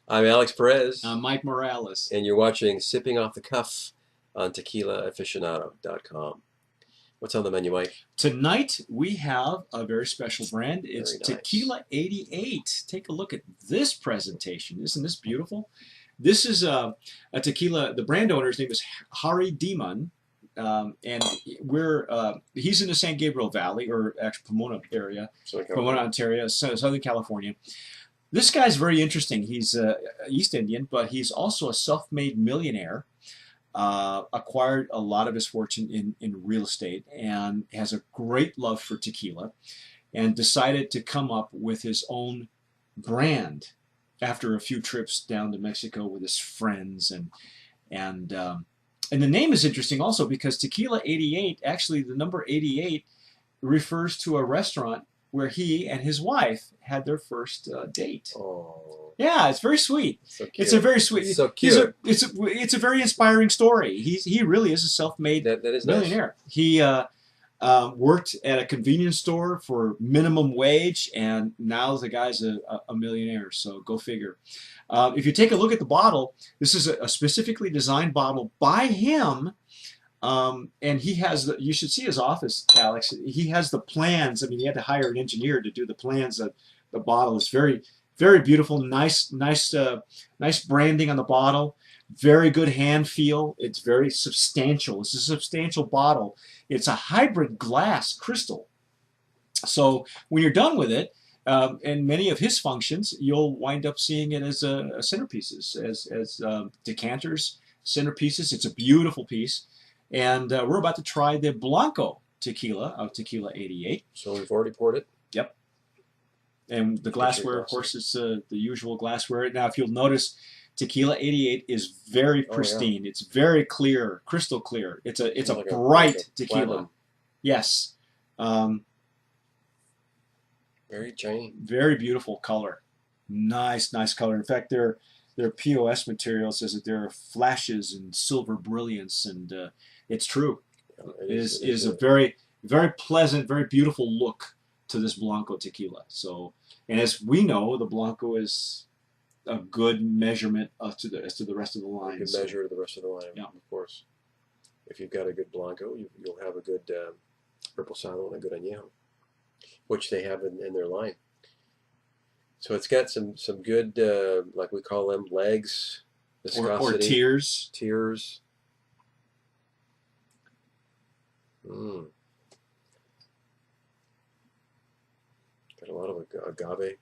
I'm Alex Perez, I'm Mike Morales. and you're watching Sipping Off the Cuff on TequilaAficionado.com. What's on the menu, Mike? Tonight we have a very special brand. It's Very nice. Tequila 88. Take a look at this presentation. Isn't this beautiful? This is a tequila. The brand owner's name is Hari Diman, and he's in the San Gabriel Valley, or actually Pomona area, Pomona, Ontario, Southern California. This guy's very interesting. He's East Indian, but he's also a self-made millionaire. Acquired a lot of his fortune in real estate and has a great love for tequila, and decided to come up with his own brand after a few trips down to Mexico with his friends. And the name is interesting also because Tequila 88, actually the number 88 refers to a restaurant where he and his wife had their first date. Oh. Yeah, it's very sweet. So cute. It's a very sweet. So cute. It's a very inspiring story. He really is a self-made that is millionaire. Nice. He worked at a convenience store for minimum wage, and now the guy's a millionaire. So go figure. If you take a look at the bottle, this is a specifically designed bottle by him. And he has you should see his office, Alex. He has the plans. I mean, he had to hire an engineer to do the plans. The bottle is very, very beautiful. Nice branding on the bottle. Very good hand feel. It's very substantial. It's a substantial bottle. It's a hybrid glass crystal. So when you're done with it, and many of his functions, you'll wind up seeing it as centerpieces, as decanters, centerpieces. It's a beautiful piece. And we're about to try the Blanco Tequila of Tequila 88. So we've already poured it? Yep. And the glassware, of course, is the usual glassware. Now, if you'll notice, Tequila 88 is very pristine. Oh, yeah. It's very clear, crystal clear. It's a like bright tequila. Platinum. Yes. Very shiny. Very beautiful color. Nice color. In fact, their POS material says that there are flashes and silver brilliance, and it's true. It is a very, very pleasant, very beautiful look to this Blanco tequila. So, and as we know, the Blanco is a good measurement as to the rest of the line. A good measure of the rest of the line, yeah. Of course. If you've got a good Blanco, you'll have a good Reposado and a good Añejo, which they have in their line. So it's got some good, like we call them, legs, viscosity. Or tears. Tears. Mm. Got a lot of agave.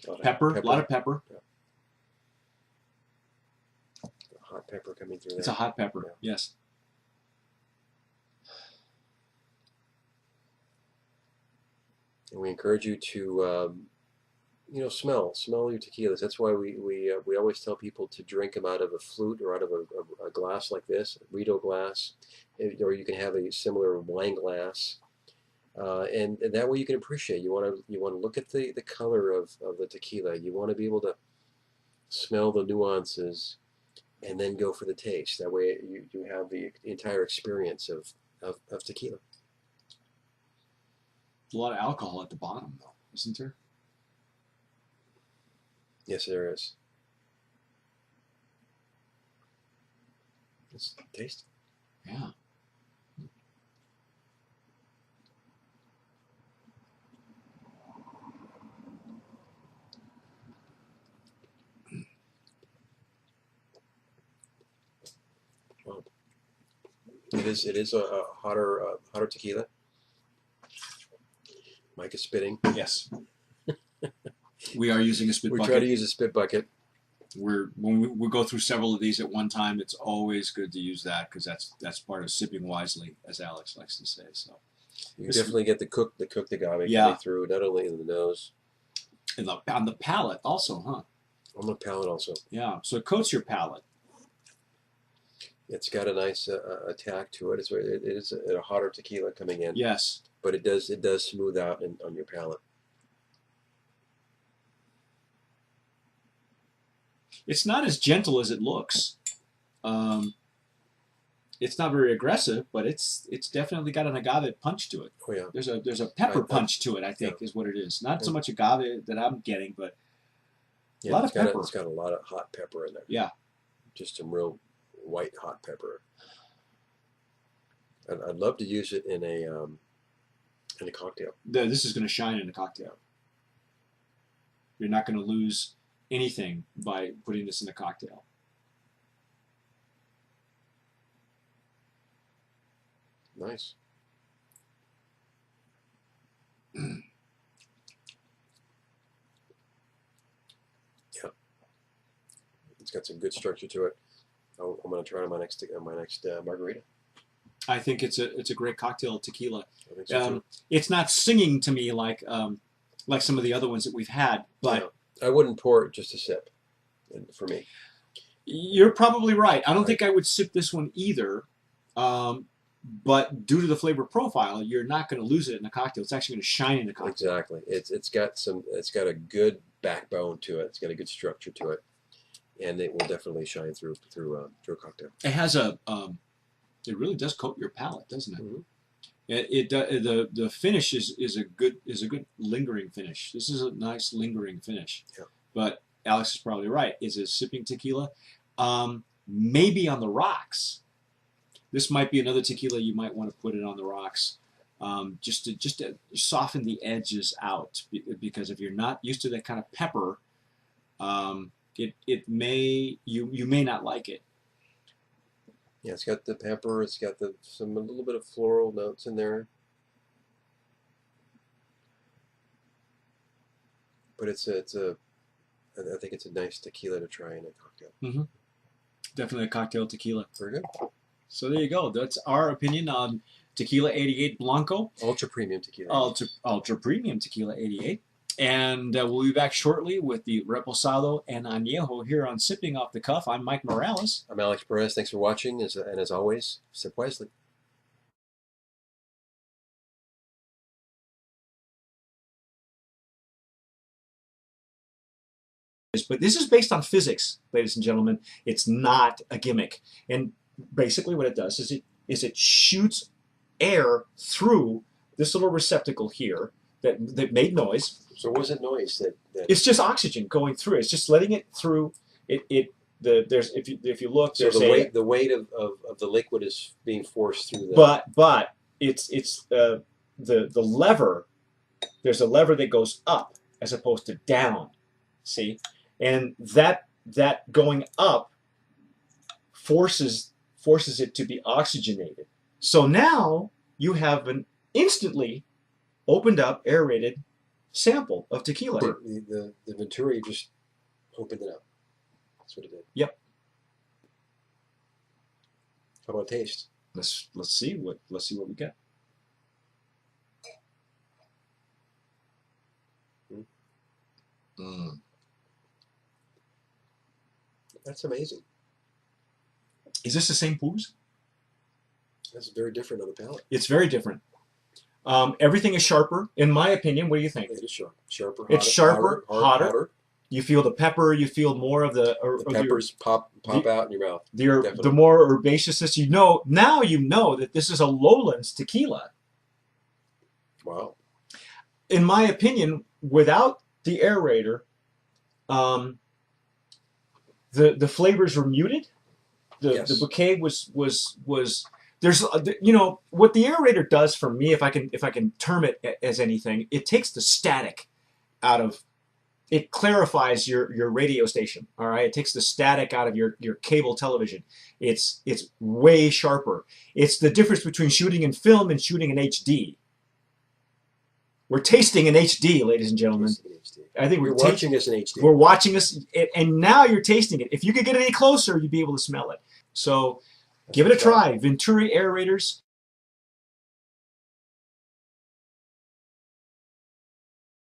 A lot of pepper. Yeah. Hot pepper coming through there. It's a hot pepper, yeah. Yes. And we encourage you to, smell your tequilas. That's why we always tell people to drink them out of a flute or out of a glass like this, a Rideau glass, or you can have a similar wine glass. And that way you can appreciate. You want to look at the color of the tequila. You want to be able to smell the nuances, and then go for the taste. That way you have the entire experience of tequila. A lot of alcohol at the bottom, though, isn't there? Yes, there is. It's tasty. Yeah. Well, it is a hotter tequila. Mike is spitting. Yes. We are using a spit bucket. We try to use a spit bucket. When we go through several of these at one time, it's always good to use that because that's part of sipping wisely, as Alex likes to say. So you definitely get the cooked agave coming through, not only in the nose. And on the palate also, huh? On the palate also. Yeah, so it coats your palate. It's got a nice attack to it. It is a hotter tequila coming in. Yes. But it does smooth out on your palate. It's not as gentle as it looks. It's not very aggressive, but it's definitely got an agave punch to it. Oh yeah. There's a pepper punch to it, I think, is what it is. Not so much agave that I'm getting, but A lot of pepper. It's got a lot of hot pepper in there. Yeah. Just some real white hot pepper. I'd love to use it in a cocktail. This is going to shine in a cocktail. You're not going to lose anything by putting this in a cocktail. Nice. Yeah, it's got some good structure to it. I'm going to try it on my next margarita. I think it's a great cocktail tequila. I think so too. It's not singing to me like some of the other ones that we've had, but I wouldn't pour it just a sip. For me, you're probably right. I don't think I would sip this one either. But due to the flavor profile, you're not going to lose it in a cocktail. It's actually going to shine in a cocktail. Exactly. It's got a good backbone to it. It's got a good structure to it, and it will definitely shine through a cocktail. It has it really does coat your palate, doesn't it? Mm-hmm. The finish is a good lingering finish. This is a nice lingering finish. Yeah. But Alex is probably right. Is it sipping tequila? Maybe on the rocks. This might be another tequila you might want to put it on the rocks, just to soften the edges out. Because if you're not used to that kind of pepper, you may not like it. Yeah, it's got the pepper. It's got a little bit of floral notes in there, but I think it's a nice tequila to try in a cocktail. Mm-hmm. Definitely a cocktail tequila. Very good. So there you go. That's our opinion on Tequila 88 Blanco. Ultra premium tequila. Ultra premium Tequila 88. And we'll be back shortly with the Reposado and Añejo here on Sipping Off the Cuff. I'm Mike Morales. I'm Alex Perez. Thanks for watching, and as always, sip wisely. But this is based on physics, ladies and gentlemen. It's not a gimmick. And basically what it does is it shoots air through this little receptacle here that made noise. So what was that noise? It's just oxygen going through. It's just letting it through. There's if you look, so there's the weight of the liquid is being forced through the. But it's the lever. There's a lever that goes up as opposed to down. See, and that going up forces it to be oxygenated. So now you have an instantly opened up, aerated sample of tequila. The Venturi just opened it up. That's what it did. Yep. How about taste? Let's see what we get. Mm. That's amazing. Is this the same booze? That's very different on the palate. It's very different. Everything is sharper, in my opinion. What do you think? It is sharper. It's sharper, hotter. You feel the pepper. You feel more of the peppers pop out in your mouth. The more herbaceousness. Now you know that this is a lowlands tequila. Wow. In my opinion, without the aerator, the flavors were muted. The bouquet was there's what the aerator does for me, if I can term it as anything, it takes the static out of it, clarifies your radio station. All right, it takes the static out of your cable television. It's way sharper. It's the difference between shooting in film and shooting in HD. We're tasting in HD, ladies and gentlemen. I think we're watching us in HD. We're watching us, and now you're tasting it. If you could get any closer, you'd be able to smell it. So give it a try. Venturi aerators.